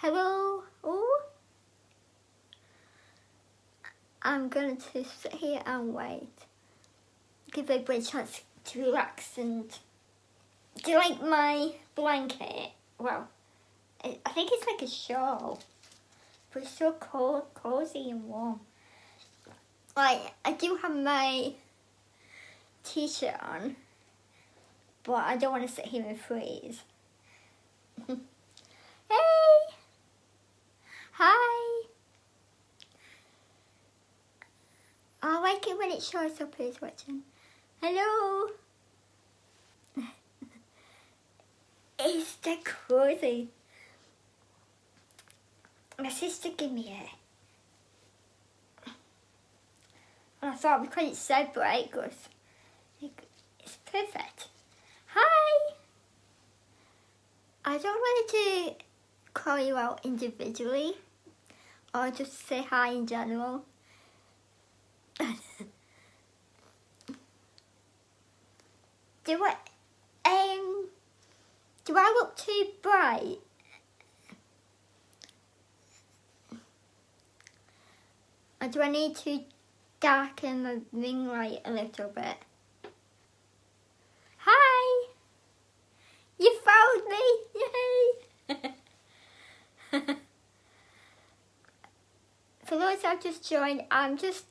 Hello. Oh, I'm going to sit here and wait. Give everybody a chance to relax and do you like my blanket? Well, I think it's like a shawl, but it's so cold, cozy and warm. Like, I do have my t-shirt on, but I don't want to sit here and freeze. Hey! Hi! I like it when it shows up who's watching. Hello! It's the cozy. My sister gave me it. And I thought because it's so bright, it's perfect. Hi! I don't want to call you out individually or just say hi in general. Do I look too bright? Or do I need to darken the ring light a little bit? Hi! You found me! Yay! For those that have just joined, I'm just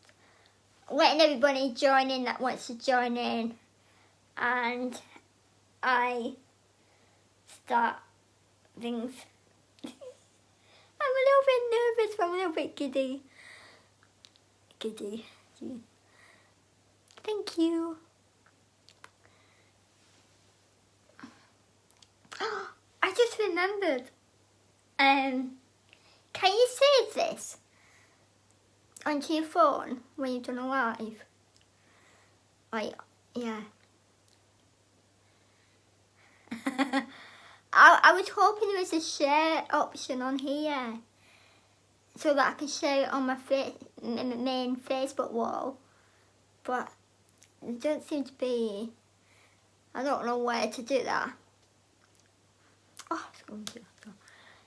letting everybody join in that wants to join in, and I start things. I'm a little bit nervous, I'm a little bit giddy. Thank you. I just remembered. Can you save this onto your phone when you've done a live? Like, yeah. I was hoping there was a share option on here so that I can share it on my main Facebook wall, but there don't seem to be. I don't know where to do that. Oh, it's going to.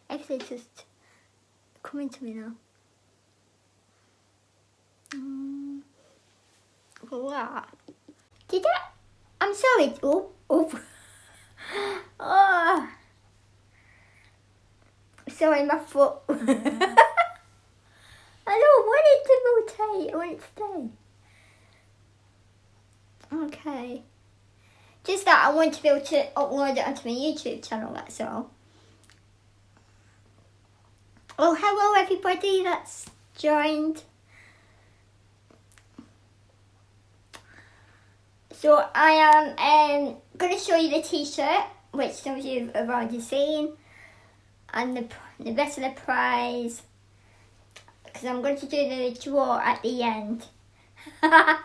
Everything's just coming to me now. What? Did I? I'm sorry. Oh. Oh. Sorry, my foot. I don't want it to rotate. I want it to stay. Okay. Just that I want to be able to upload it onto my YouTube channel, that's all. Oh, hello everybody that's joined. So I am going to show you the t-shirt, which some of you have already seen, and the rest of the prize, because I'm going to do the draw at the end. I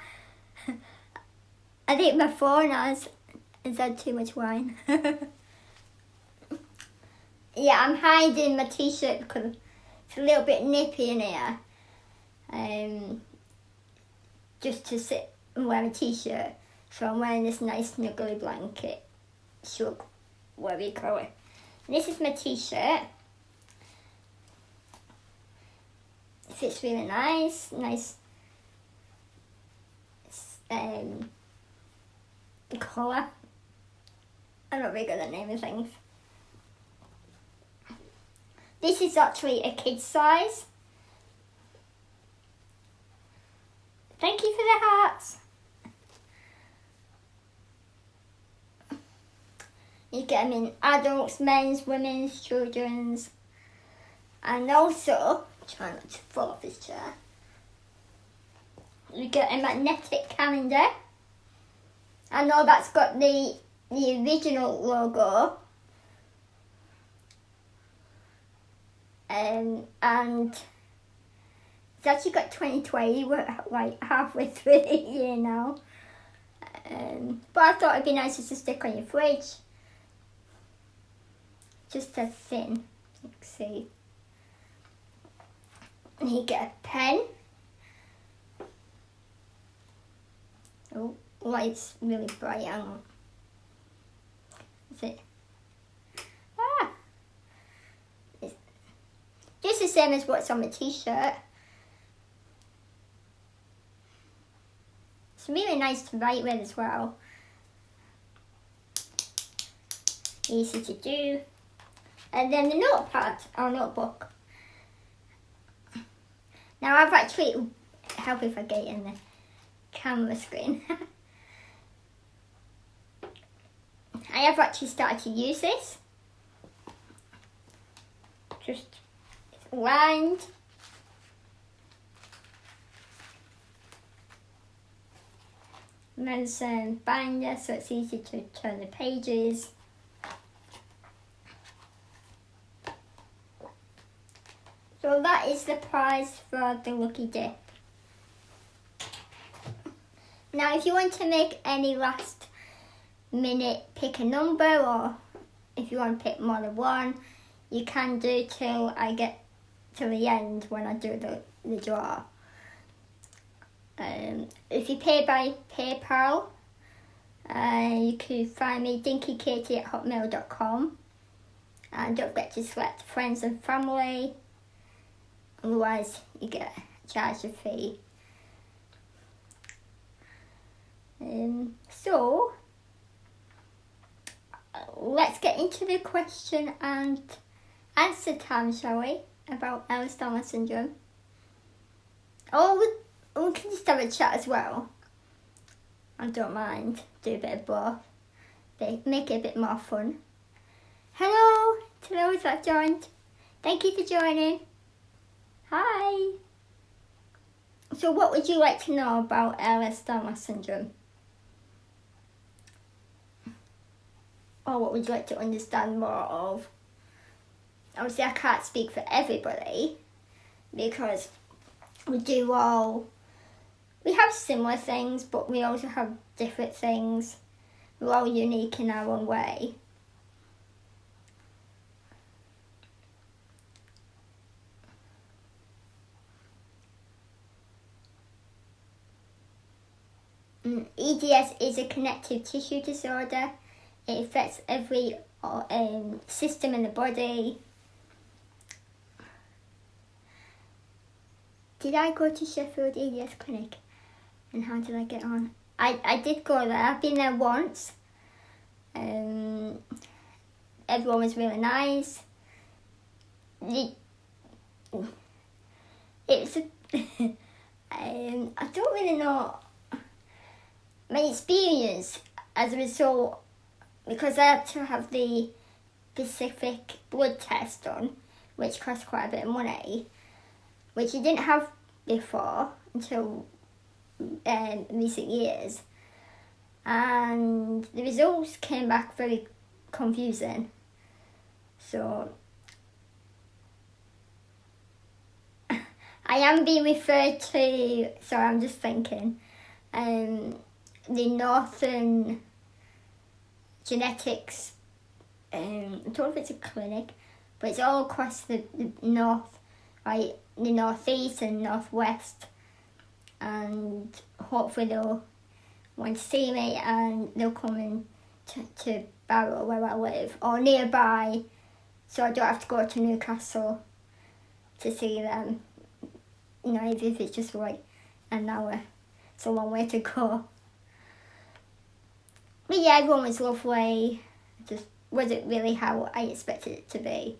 think my phone has had too much wine. Yeah, I'm hiding my t-shirt because it's a little bit nippy in here. Just to sit and wear a t-shirt. So I'm wearing this nice snuggly blanket. Shug, whatever you call it. And this is my t-shirt. It fits really nice. Nice colour. I'm not very good at naming things. This is actually a kid's size. Thank you for the hearts. You get them in adults, men's, women's, children's. And also, try not to fall off this chair. You get a magnetic calendar. I know that's got the original logo. And it's actually got 2020, we're like halfway through the year now. But I thought it'd be nice just to stick on your fridge. Just as thin, you can see. And you get a pen. Oh, light's really bright out. Is it? Just the same as what's on the t-shirt. It's really nice to write with as well. Easy to do. And then the notepad or notebook. Now I've actually, help if I get in the camera screen. I have actually started to use this. Just lined. And then some binder so it's easy to turn the pages. So that is the prize for the lucky dip. Now if you want to make any last minute pick a number, or if you want to pick more than one, you can do till I get to the end when I do the draw. If you pay by PayPal, you can find me dinkykatie@hotmail.com, and don't forget to select friends and family, otherwise you get charged a fee. So let's get into the question and answer time, shall we, about Ehlers-Danlos syndrome. We can just have a chat as well. I don't mind, do a bit of both. Make it a bit more fun. Hello to those that joined. Thank you for joining. Hi. So what would you like to know about Ehlers-Danlos syndrome? Or what would you like to understand more of? Obviously I can't speak for everybody because we have similar things, but we also have different things. We're all unique in our own way. EDS is a connective tissue disorder. It affects every system in the body. Did I go to Sheffield EDS clinic? And how did I get on? I did go there. I've been there once. Everyone was really nice. It was I don't really know my experience as a result, because I had to have the specific blood test done, which cost quite a bit of money, which you didn't have before until recent years, and the results came back very confusing. So I am being referred to, sorry I'm just thinking, the Northern Genetics, I don't know if it's a clinic, but it's all across the north, right, the northeast and northwest, and hopefully they'll want to see me and they'll come in to Barrow where I live, or nearby, so I don't have to go to Newcastle to see them, you know, even if it's just like an hour. It's a long way to go. But yeah, everyone was lovely. Just wasn't really how I expected it to be.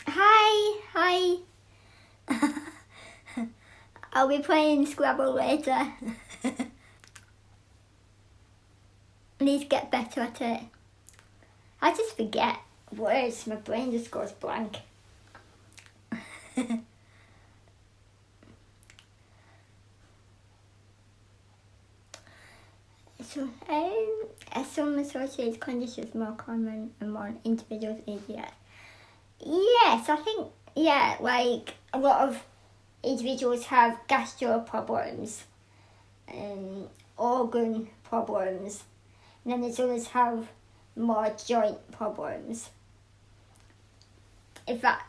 Hi. I'll be playing Scrabble later. Need to get better at it. I just forget words. My brain just goes blank. So, some associated conditions more common among individuals with EDS. Yes, I think, yeah, like a lot of individuals have gastro problems, organ problems, and then there's others have more joint problems. If that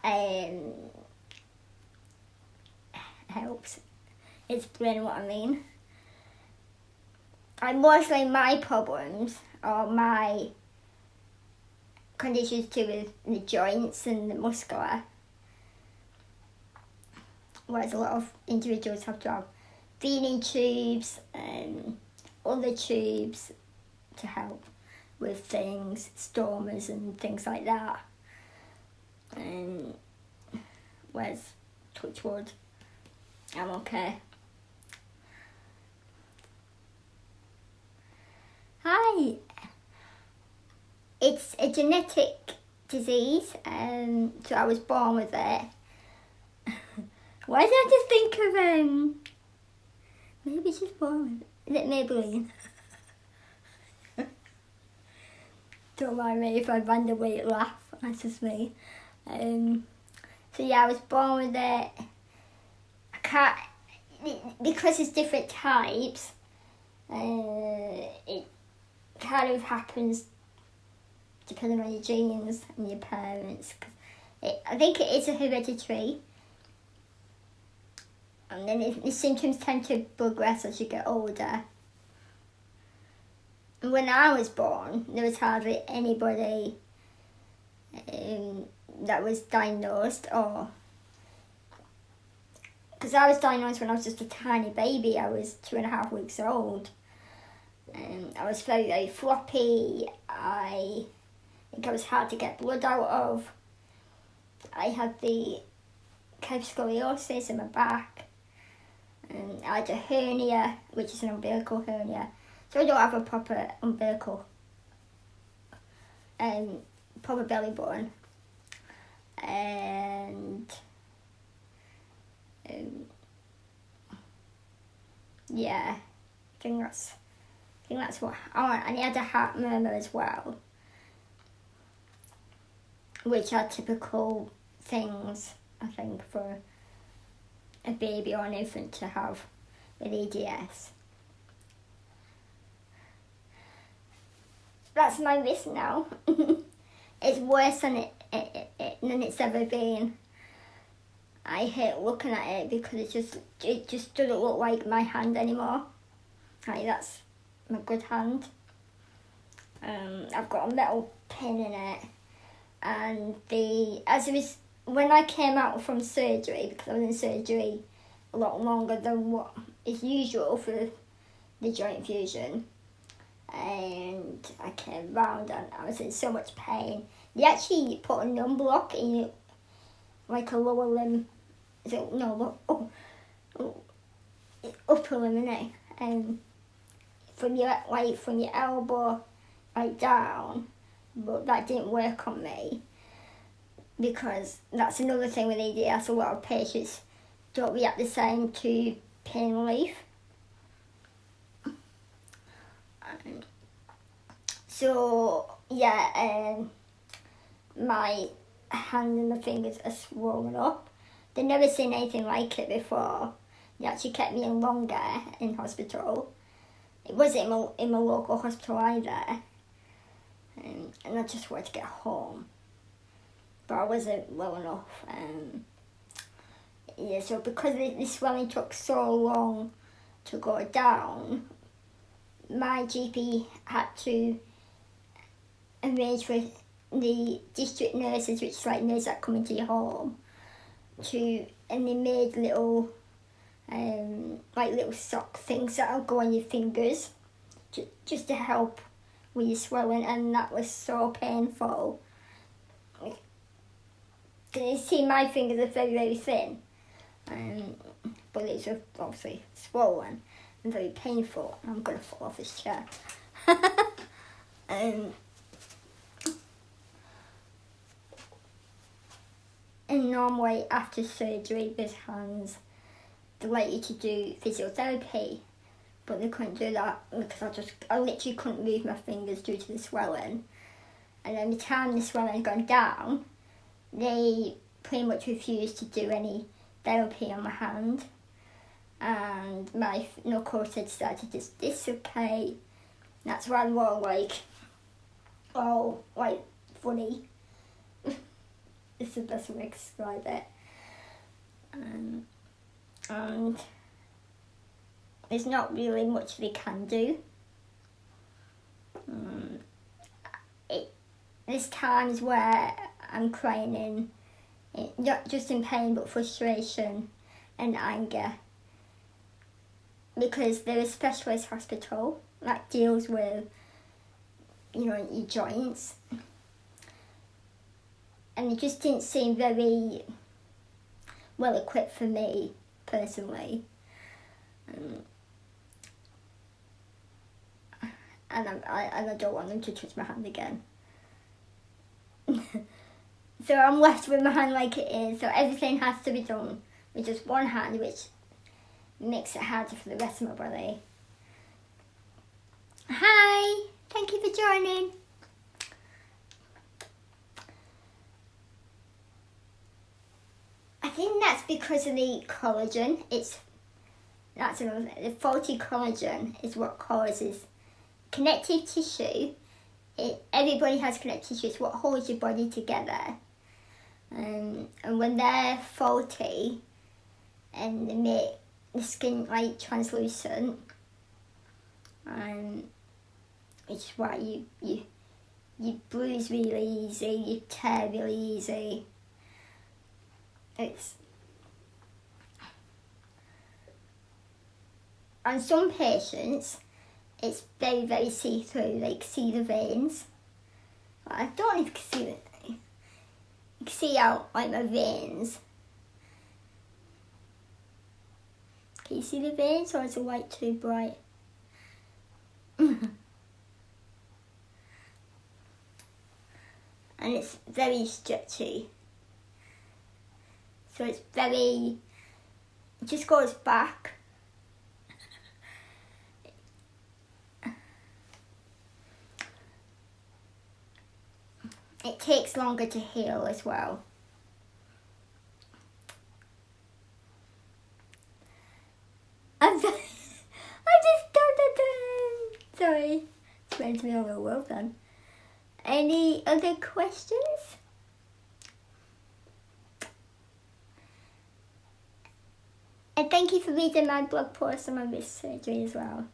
helps explain what I mean. And mostly my problems, or my conditions to do with the joints and the muscular. Whereas a lot of individuals have to have feeding tubes and other tubes to help with things, stomas and things like that. Whereas, touch wood, I'm okay. Hi! It's a genetic disease, so I was born with it. Why did I just think of, maybe she's born with it? Is it Maybelline? Don't mind me if I randomly laugh, that's just me. So yeah, I was born with it. I can't, because there's different types, it kind of happens depending on your genes and your parents. I think it is a hereditary. And then the symptoms tend to progress as you get older. And when I was born, there was hardly anybody that was diagnosed, or because I was diagnosed when I was just a tiny baby. I was 2.5 weeks old. I was very, very floppy. I think I was hard to get blood out of. I had the scoliosis in my back. I had a hernia, which is an umbilical hernia. So I don't have a proper umbilical, proper belly button. And yeah, I think that's what I want. And he had a heart murmur as well, which are typical things, I think, for a baby or an infant to have with EDS. That's my wrist now. It's worse than it's ever been. I hate looking at it because it just doesn't look like my hand anymore. Like, that's my good hand. I've got a metal pin in it, and when I came out from surgery, because I was in surgery a lot longer than what is usual for the joint fusion, and I came round and I was in so much pain. They actually put a numb block in you, like a lower limb, upper limb, innit? From your elbow right down, but that didn't work on me, because that's another thing with EDS. A lot of patients don't react the same to pain relief. So yeah, my hand and the fingers are swollen up. They've never seen anything like it before. They actually kept me in longer in hospital. It wasn't in my local hospital either. And I just wanted to get home. But I wasn't well enough. Yeah, so because the swelling took so long to go down, my GP had to arrange for the district nurses, which is like nurses that come into your home, and they made little sock things that'll go on your fingers just to help with your swelling, and that was so painful. You see, my fingers are very, very thin, but it's obviously swollen and very painful. I'm going to fall off this chair. And normally after surgery with hands, they like you to do physiotherapy, but they couldn't do that because I literally couldn't move my fingers due to the swelling. And then the time the swelling had gone down, they pretty much refused to do any therapy on my hand, and my knuckles had started to dislocate. That's why I'm all funny. It's the best way to describe it. And there's not really much they can do. there's times where I'm crying not just in pain but frustration and anger, because there is a specialist hospital that deals with, you know, your joints, and it just didn't seem very well equipped for me personally. And I don't want them to touch my hand again. So I'm left with my hand like it is, so everything has to be done with just one hand, which makes it harder for the rest of my body. Hi, thank you for joining. I think that's because of the collagen. That's another thing. The faulty collagen is what causes connective tissue. Everybody has connective tissue. It's what holds your body together. And when they're faulty and they make the skin like translucent, which is why you bruise really easy, you tear really easy. On some patients, it's very, very see-through. They can see the veins. I don't know if you can see it. You can see out like my veins. Can you see the veins, or is the light too bright? And it's very stretchy. So it just goes back. It takes longer to heal as well. I just started them. Sorry, it's meant to be all the world then. Any other questions? And thank you for reading my blog post on my wrist surgery as well.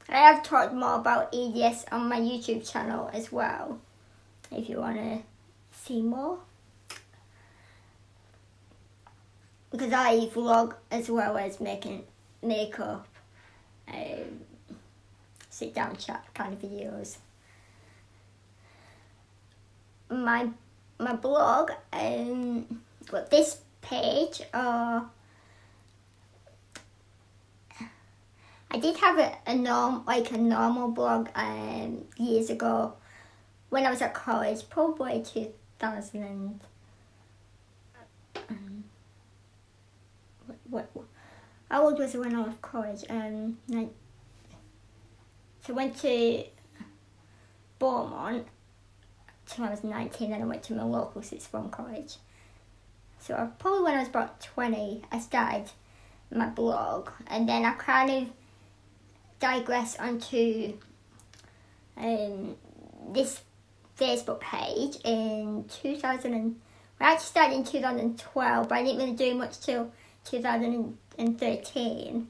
I have talked more about EDS on my YouTube channel as well, if you want to see more. Because I vlog as well as making makeup, sit down chat kind of videos. My blog, this page, I did have a normal blog years ago when I was at college, probably 2000 how old was I when I left college? So I went to Beaumont till I was 19, then I went to my local sixth form college. So probably when I was about 20, I started my blog, and then I kind of digress onto this Facebook page in 2000. I actually started in 2012, but I didn't really do much till 2013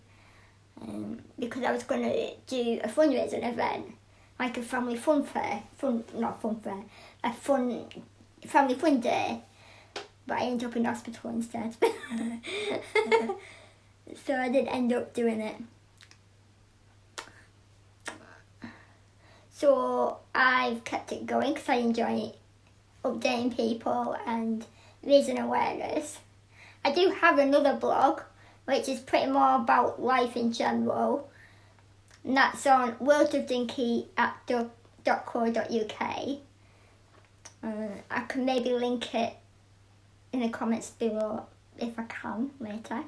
because I was going to do a fundraising event, like a family fun fair, a family fun day, but I ended up in hospital instead. So I didn't end up doing it. So I've kept it going because I enjoy updating people and raising awareness. I do have another blog, which is pretty more about life in general, and that's on worldofdinky.co.uk. I can maybe link it in the comments below if I can later.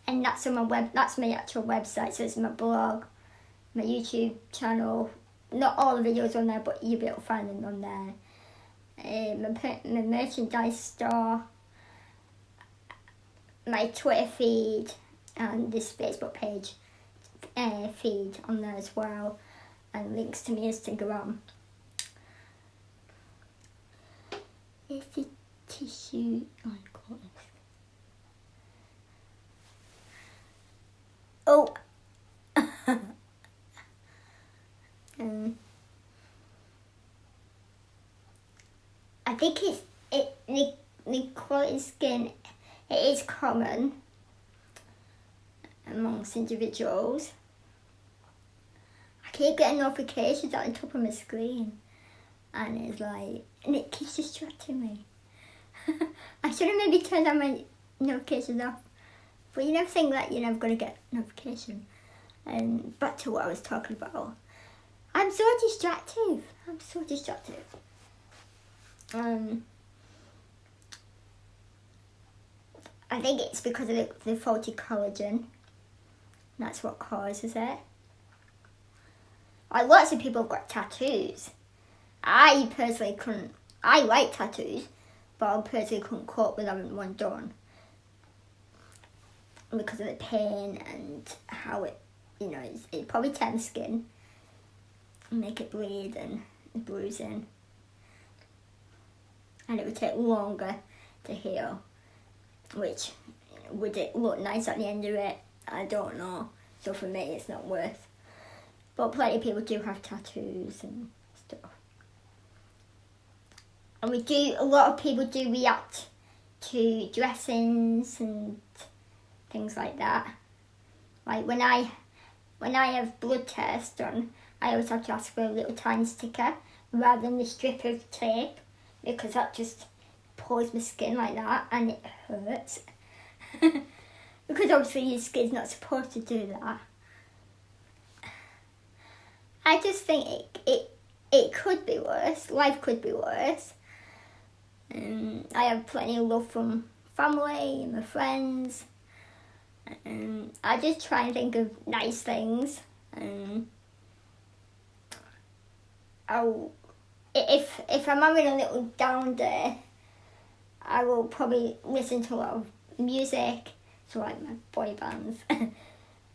And that's on that's my actual website, so it's my blog, my YouTube channel. Not all the videos on there, but you'll be able to find them on there. My merchandise store, my Twitter feed, and this Facebook page feed on there as well, and links to my Instagram. Is the tissue? Oh, I've got this. Oh, think the quality skin, it is common amongst individuals. I keep getting notifications at the top of my screen, and it keeps distracting me. I should have maybe turned on my notifications off, but you never think that you're never going to get notification. And back to what I was talking about. I'm so distractive. I think it's because of the faulty collagen. That's what causes it. Like, lots of people have got tattoos. I personally couldn't. I like tattoos, but I personally couldn't cope with having one done because of the pain and how it, it probably tear the skin and make it bleed and bruising, and it would take longer to heal. Which, would it look nice at the end of it? I don't know. So for me, it's not worth. But plenty of people do have tattoos and stuff. And a lot of people do react to dressings and things like that. Like when I have blood tests done, I always have to ask for a little tiny sticker rather than the strip of tape, because that just pulls my skin like that and it hurts. Because obviously your skin's not supposed to do that. I just think it could be worse. Life could be worse. I have plenty of love from family and my friends. I just try and think of nice things. If I'm having a little down day, I will probably listen to a lot of music, so like my boy bands.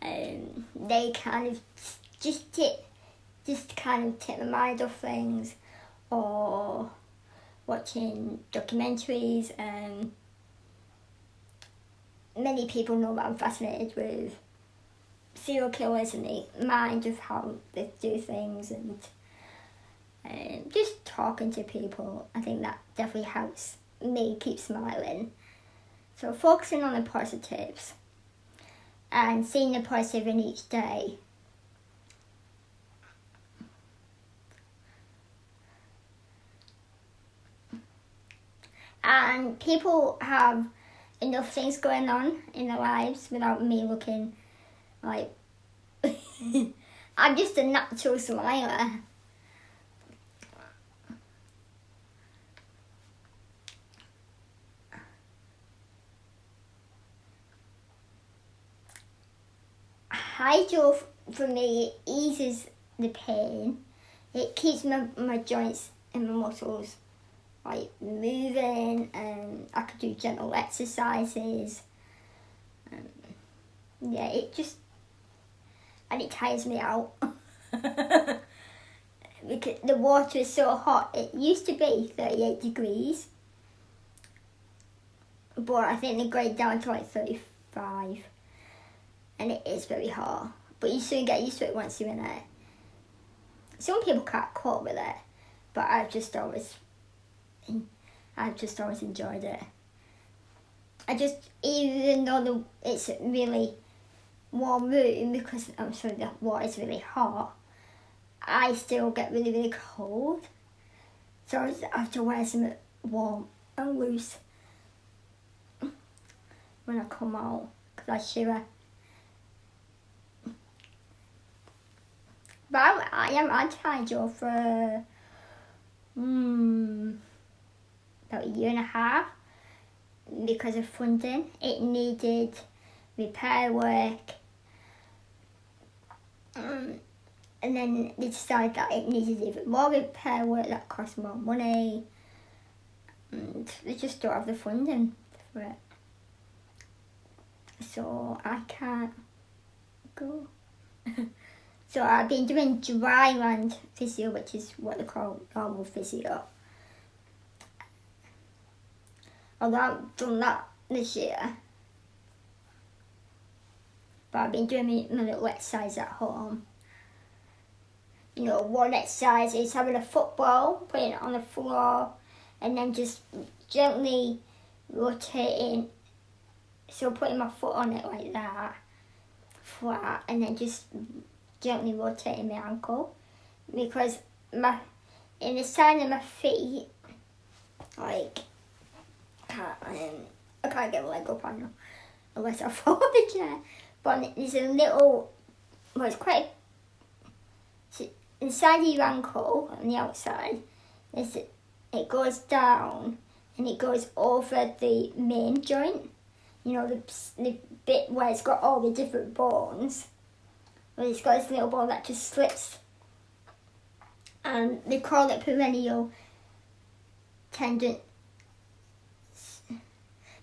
They kind of just kind of take my mind off things, or watching documentaries. Many people know that I'm fascinated with serial killers and the mind of how they do things, and just talking to people. I think that definitely helps me keep smiling. So focusing on the positives and seeing the positive in each day. And people have enough things going on in their lives without me looking like I'm just a natural smiler. Hydro for me eases the pain. It keeps my joints and my muscles like moving, and I could do gentle exercises. And it tires me out. Because the water is so hot. It used to be 38 degrees, but I think they grade down to like 35. And it is very hot, but you soon get used to it once you're in it. Some people can't cope with it, but I've just always enjoyed it. Even though it's a really warm room, because I'm sorry, the water is really hot, I still get really, really cold. So I have to wear something warm and loose when I come out, because I shiver. But I am anti-hydro for about a year and a half because of funding. It needed repair work, and then they decided that it needed even more repair work that cost more money, and they just don't have the funding for it. So I can't go. So I've been doing dry land physio, which is what they call normal physio. Although I've done that this year. But I've been doing my little exercise at home. One exercise is having a football, putting it on the floor, and then just gently rotating, so putting my foot on it like that, flat, and then just gently rotating my ankle, because in the side of my feet, like, I can't get my leg up on unless I fall off the chair, but there's a little, well, it's quite, inside your ankle on the outside, it goes down and it goes over the main joint, you know, the bit where it's got all the different bones. Well, it's got this little bone that just slips, and they call it perennial tendon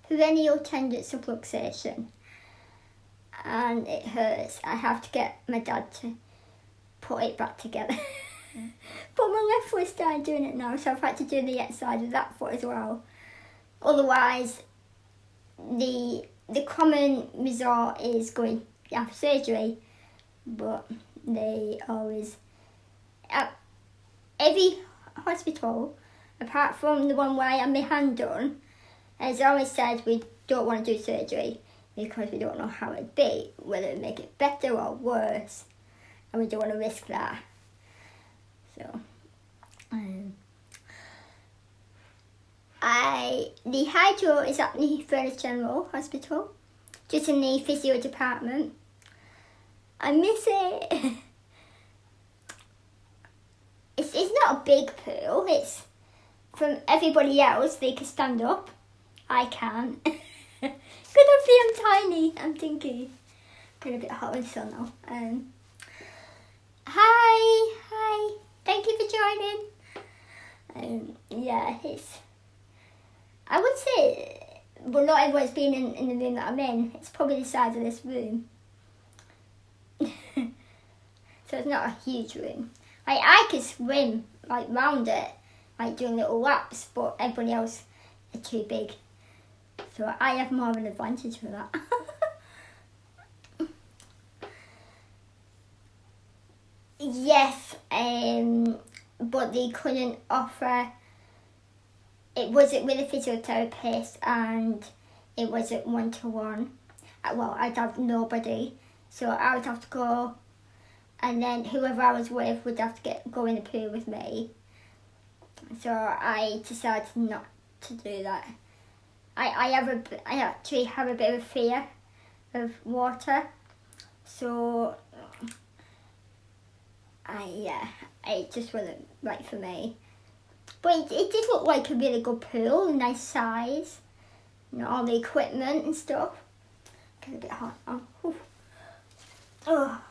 subluxation, and it hurts. I have to get my dad to put it back together. But my left foot started doing it now, so I've had to do the exercise of that foot as well. Otherwise, the common resort is going to have surgery, but they always, at every hospital, apart from the one where I had my hand done, has always said we don't want to do surgery because we don't know how it'd be, whether it'd make it better or worse, and we don't want to risk that. So, the hydro is at the Furnace General Hospital, just in the physio department. I miss it. It's not a big pool. It's from everybody else. They can stand up. I can't. Could I be? I'm tiny. I'm dinky. Getting a bit hot with the sun now. Hi. Thank you for joining. Yeah, I would say, well, not everyone's been in the room that I'm in. It's probably the size of this room. So it's not a huge room. Like, I could swim, like, round it, like, doing little laps, but everybody else are too big. So I have more of an advantage for that. Yes, but they couldn't offer, it wasn't with a physiotherapist, and it wasn't one-to-one. Well, I'd have nobody, so I would have to go, and then whoever I was with would have to go in the pool with me. So I decided not to do that. I actually have a bit of a fear of water, so it just wasn't right for me. But it did look like a really good pool, nice size, you know, all the equipment and stuff. Getting a bit hot. Oh.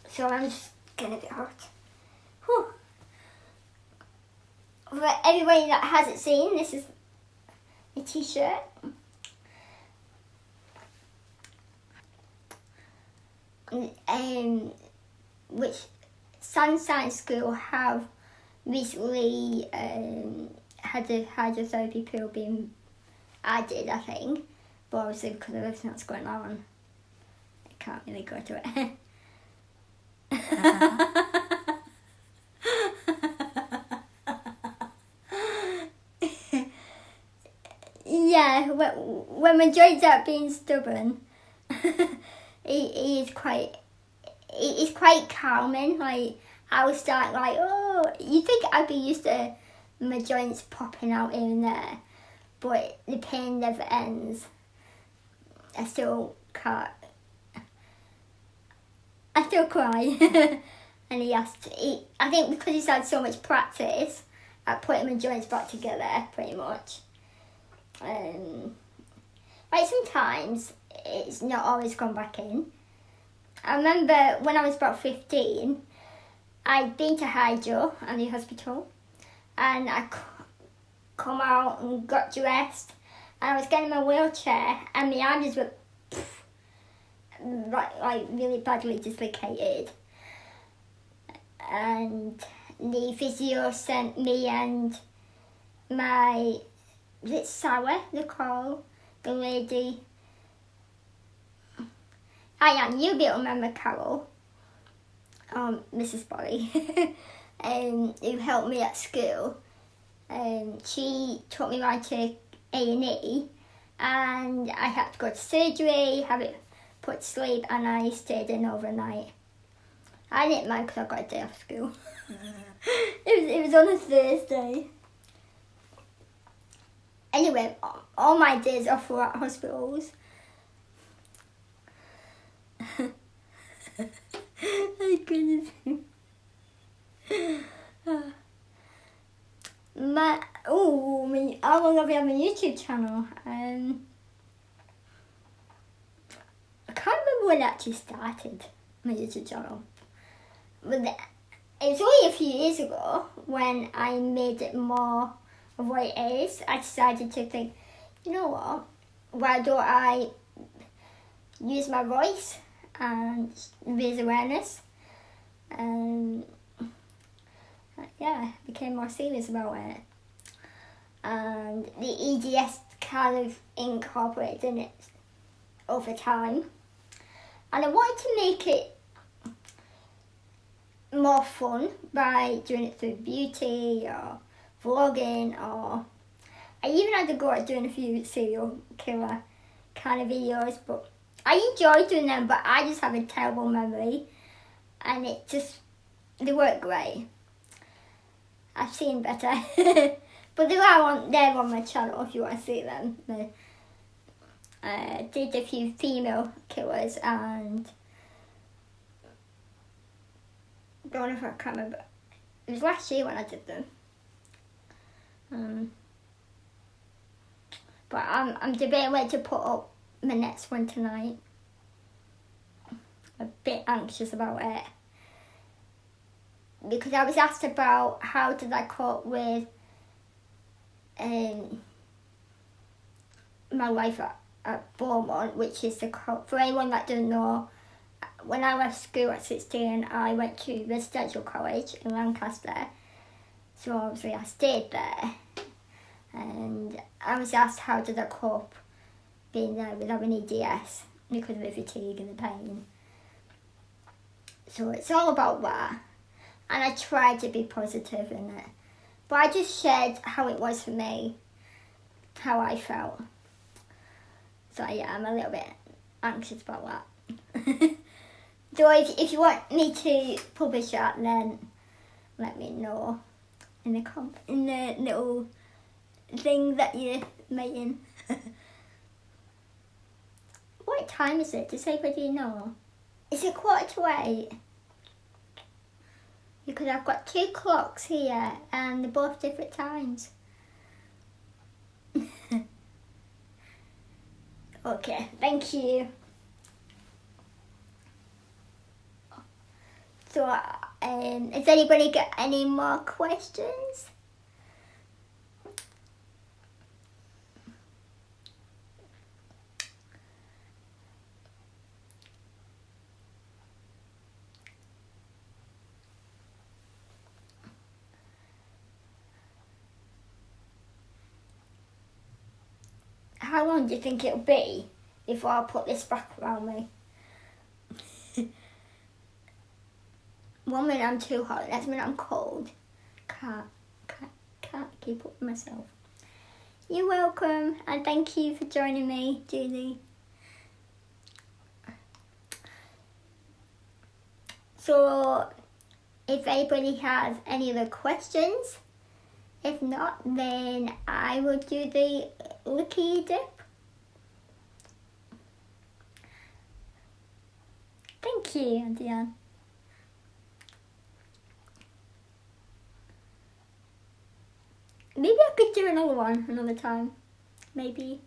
So I'm just getting a bit hot. Whew. For everybody that hasn't seen, this is a t-shirt. Which Sunshine School have recently had the hydrotherapy pool being added, I think. But obviously because of everything that's going on, I can't really go to it. Yeah, when my joints are being stubborn, it's quite calming. Like, I would start like, oh, you think I'd be used to my joints popping out here and there, but the pain never ends. I still can't. I still cry. And I think because he's had so much practice at putting my joints back together, pretty much. Like, sometimes it's not always gone back in. I remember when I was about 15, I'd been to hydro at the hospital, and I come out and got dressed, and I was getting my wheelchair, and my arms were like really badly dislocated. And the physio sent me and my, is it Sarah, they call the lady? You'll be able to remember Carol, Mrs. Bolly, who helped me at school. she took me right to A&E, and I had to go to surgery, have it put to sleep, and I stayed in overnight. I didn't mind because I got a day off school. it was on a Thursday. Anyway, all my days off were at hospitals. Oh goodness. How long have you had my YouTube channel? I can't remember when it actually started, my YouTube channel. But it was only a few years ago when I made it more of what it is. I decided to think, you know what, why don't I use my voice and raise awareness? And yeah, I became more serious about it. And the EDS kind of incorporated in it over time. And I wanted to make it more fun by doing it through beauty or vlogging, or I even had to go at doing a few serial killer kind of videos, but I enjoy doing them, but I just have a terrible memory, and they work great. I've seen better. But they're on my channel if you want to see them. I did a few female killers, and I don't know if I can remember. It was last year when I did them. But I'm debating where to put up my next one tonight. I'm a bit anxious about it, because I was asked about how did I cope with my life at Beaumont, which is for anyone that doesn't know, when I left school at 16, I went to residential college in Lancaster. So obviously I stayed there, and I was asked how did I cope being there with having EDS because of the fatigue and the pain. So it's all about that, and I tried to be positive in it. But I just shared how it was for me, how I felt. So yeah, I'm a little bit anxious about that. So if you want me to publish that, then let me know in the little thing that you're making. What time is it? Does anybody know? Is it 7:45? Because I've got 2 clocks here and they're both different times. Okay, thank you. So, has anybody got any more questions? How long do you think it'll be before I put this back around me? 1 minute I'm too hot, next minute I'm cold. Can't keep up with myself. You're welcome, and thank you for joining me, Julie. So, if anybody has any other questions, if not, then I will do the lucky dip. Thank you, Auntie Anne. Maybe I could do another one another time. Maybe.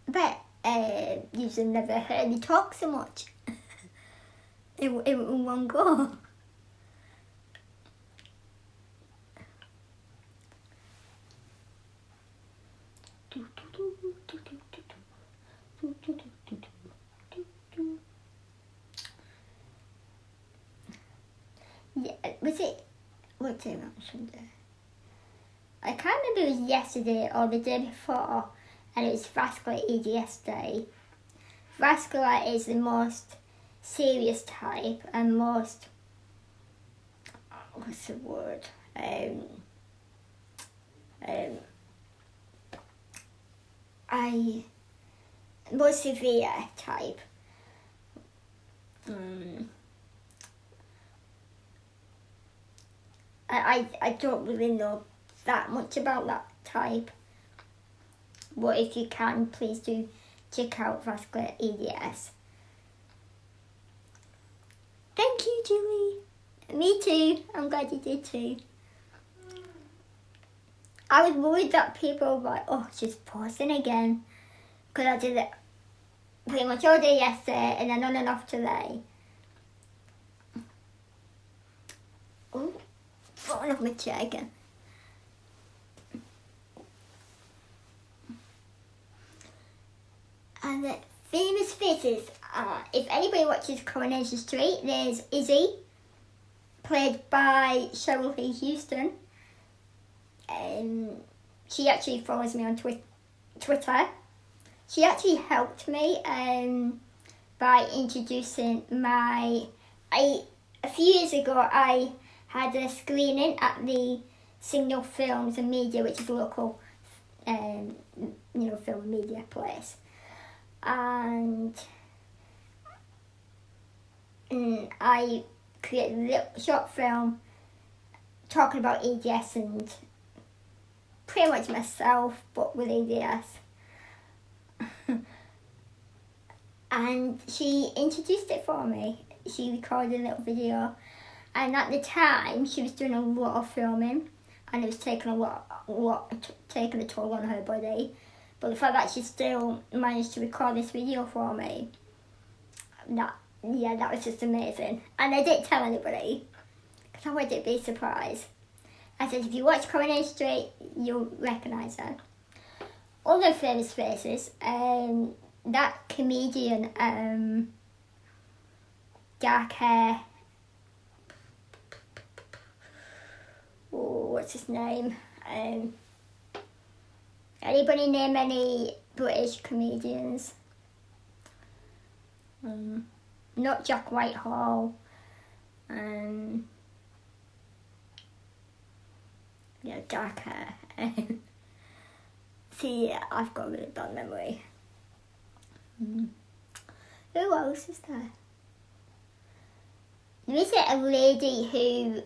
But you've never heard me talk so much in one go. Yeah, was it? What day was Sunday? I can't remember if it was yesterday or the day before, and it was Vascular EDS Day. Vascular is the most serious type and most, what's the word, more severe type. I don't really know that much about that type, but if you can, please do check out vascular EDS. Thank you, Julie. Me too. I'm glad you did too. I was worried that people were like, oh, she's pausing again, because I did it pretty much all day yesterday and then on and off today. Oh, falling off my chair again. And the famous faces, if anybody watches Coronation Street, there's Izzy, played by Cheryl Lee Houston. She actually follows me on Twitter. She actually helped me by introducing a few years ago I had a screening at the Signal Films and Media, which is a local film and media place. And I created a little short film talking about EDS and pretty much myself, but with EDS. And she introduced it for me. She recorded a little video, and at the time she was doing a lot of filming, and it was taking a toll on her body. But the fact that she still managed to record this video for me, that was just amazing. And I didn't tell anybody, because I wanted it to be a surprise. I said, if you watch Coronation Street, you'll recognise her. Other famous faces, that comedian, dark hair, what's his name? Anybody name any British comedians? Not Jack Whitehall. Dark hair. See, I've got a really bad memory. Who else is there? There is a lady who,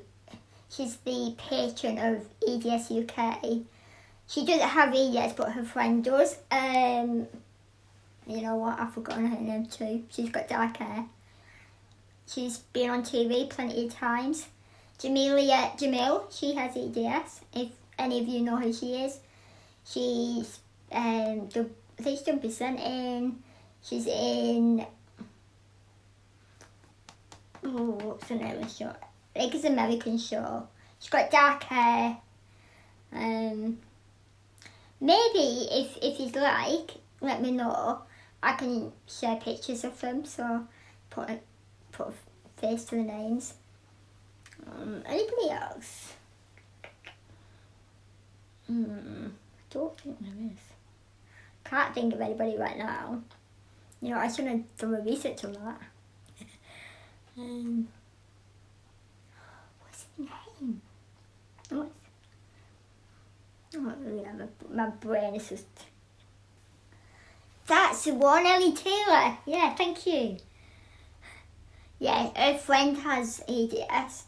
she's the patron of EDS UK. She doesn't have EDS, but her friend does. You know what, I've forgotten her name too. She's got dark hair. She's been on TV plenty of times. Jamil, she has EDS, if any of you know who she is. She's, I think she's done presenting. She's in, what's the name of the show? I think it's an American show. She's got dark hair. Maybe if you'd like, let me know. I can share pictures of them, so put a face to the names. Anybody else? I don't think there is. Can't think of anybody right now. You know, I should have done a research on that. What's his name? My brain is just... That's the one, Ellie Taylor. Yeah, thank you. Yeah, her friend has EDS,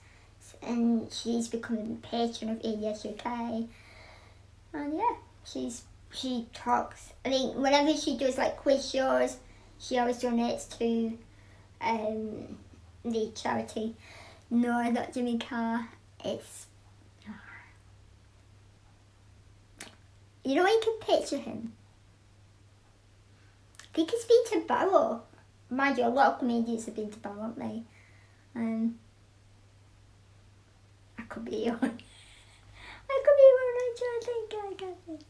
and she's becoming a patron of EDS UK. And yeah, she talks. I think whenever she does like quiz shows, she always donates to the charity. No, not Jimmy Carr. It's, you know, you can picture him. I think he's been to Barrow. Mind you, a lot of comedians have been to Barrow, haven't they? I could be wrong. I could be wrong. I'm trying to think. I can't think.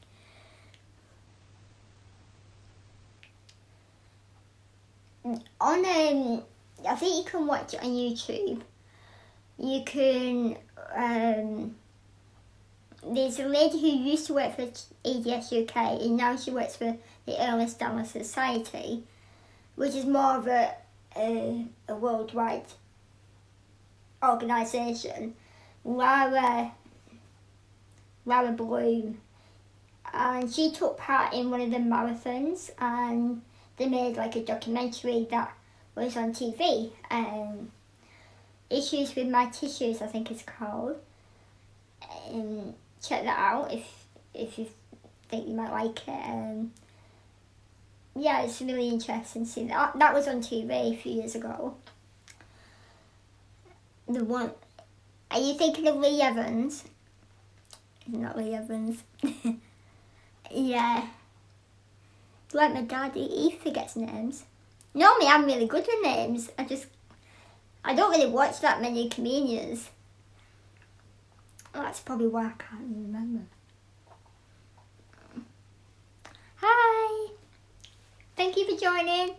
I think you can watch it on YouTube. You can, there's a lady who used to work for EDS UK and now she works for the Early Stammer Society, which is more of a a worldwide organisation, Lara Bloom, and she took part in one of the marathons, and they made like a documentary that was on TV. Issues with My Tissues, I think it's called. Check that out if you think you might like it. Yeah, it's really interesting to see that. That was on TV a few years ago. The one, are you thinking of Lee Evans? Not Lee Evans. Yeah. Like my dad, he forgets names. Normally I'm really good with names. I don't really watch that many comedians. That's probably why I can't really remember. Hi! Thank you for joining.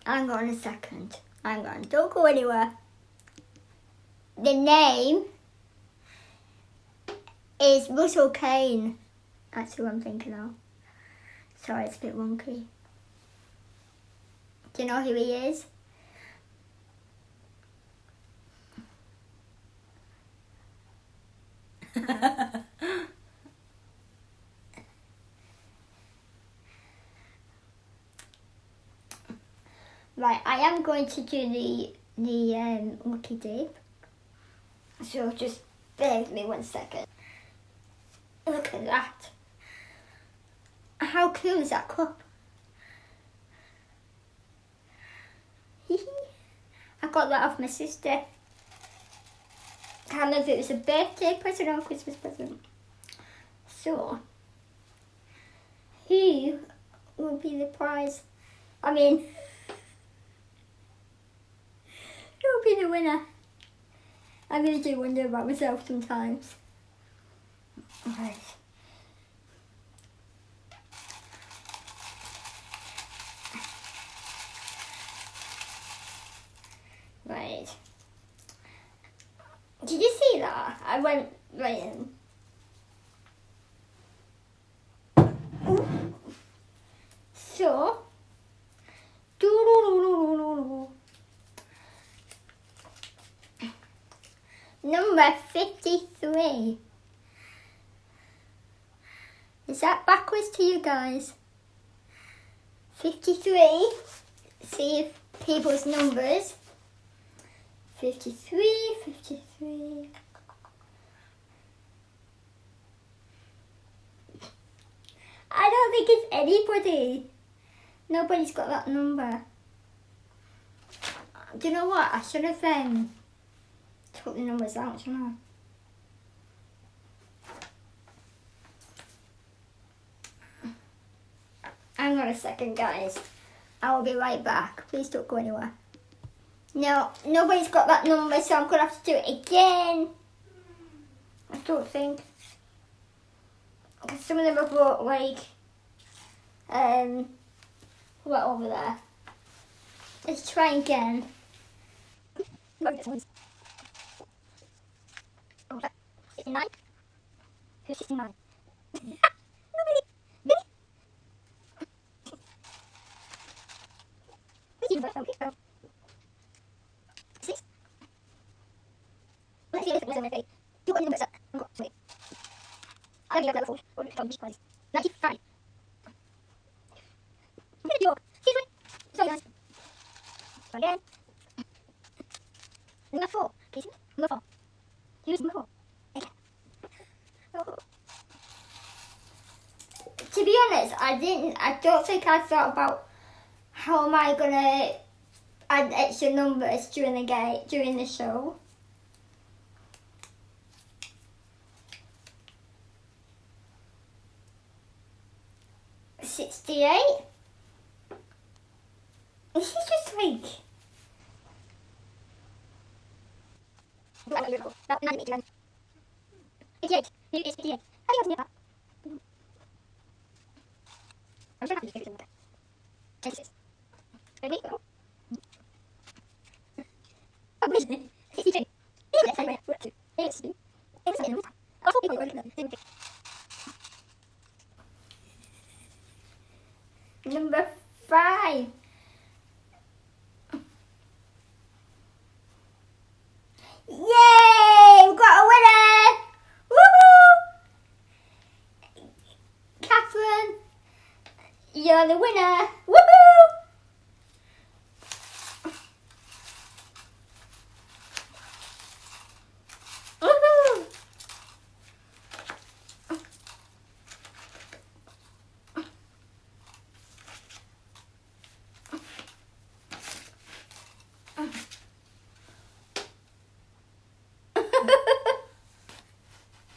Hang on a second. Hang on, don't go anywhere. The name is Russell Kane. That's who I'm thinking of. Sorry, it's a bit wonky. Do you know who he is? Right, I am going to do the lucky dip. So just bear with me 1 second. Look at that. How cool is that cup? I got that off my sister. I can't remember if it was a birthday present or a Christmas present. So, who will be the prize? I mean, who will be the winner? I really do wonder about myself sometimes. Right. Right. Did you see that? I went right in. So, number 53. Is that backwards to you guys? 53. See if people's numbers. 53, 53. I don't think it's anybody. Nobody's got that number. Do you know what? I should have took the numbers out, shouldn't I? Hang on a second, guys. I will be right back. Please don't go anywhere. No, nobody's got that number, so I'm going to have to do it again. I don't think. Because some of them have brought, like, what over there? Let's try again. Oh, 69? Who's 69? Six. Let's see if it's okay. You got the numbers up. Wait. I don't know what it's called. 95. York. Excuse me. Sorry, guys. Try again. Number 4. Please. Number 4. Who's number 4? Okay. Oh. To be honest, I don't think I thought about how am I gonna add extra numbers during the show. $68. This is just like. About 98. 88. Who is 88? How do you know that? I'm sure I have to figure it out. 26. Ready? Go. Oh, wait a minute. 62. Let's say we're up to. It's 2. It's something. I'll talk people going to them. Number 5. Yay! We've got a winner! Woohoo! Catherine, you're the winner! Woohoo! Woohoo!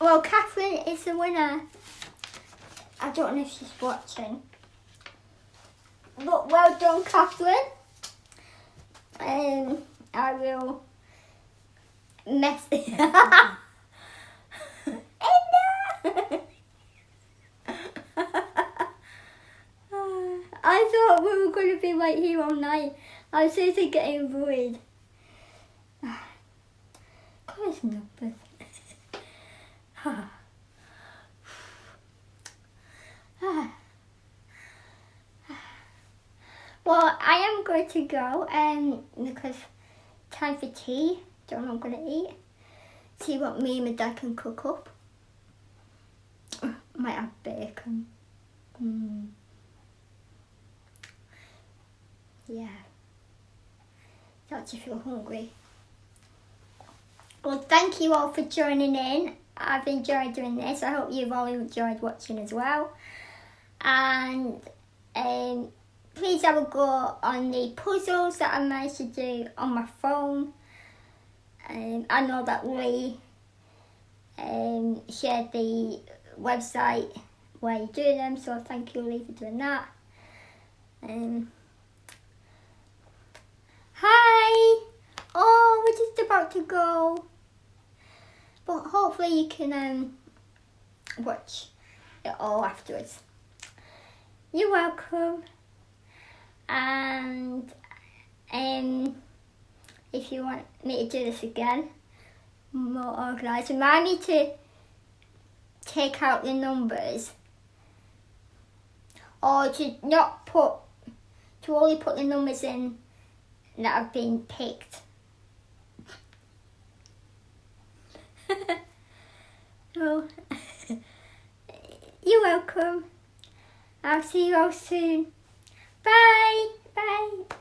Well, Catherine is the winner. I don't know if she's watching. But well done, Catherine. I will mess it up. I thought we were going to be like here all night. I was seriously getting worried. Close numbers. Well, I am going to go because time for tea. Don't know what I'm going to eat. See what me and my dad can cook up. Might have bacon. Yeah. Starts to feel hungry. Well, thank you all for joining in. I've enjoyed doing this. I hope you've all enjoyed watching as well. And please have a go on the puzzles that I managed to do on my phone. I know that Lee shared the website where you do them, so thank you, Lee, for doing that. Hi! Oh, we're just about to go. But hopefully you can watch it all afterwards. You're welcome. And if you want me to do this again, more organised, remind me to take out the numbers, or to only put the numbers in that have been picked. Oh, you're welcome. I'll see you all soon. Bye. Bye.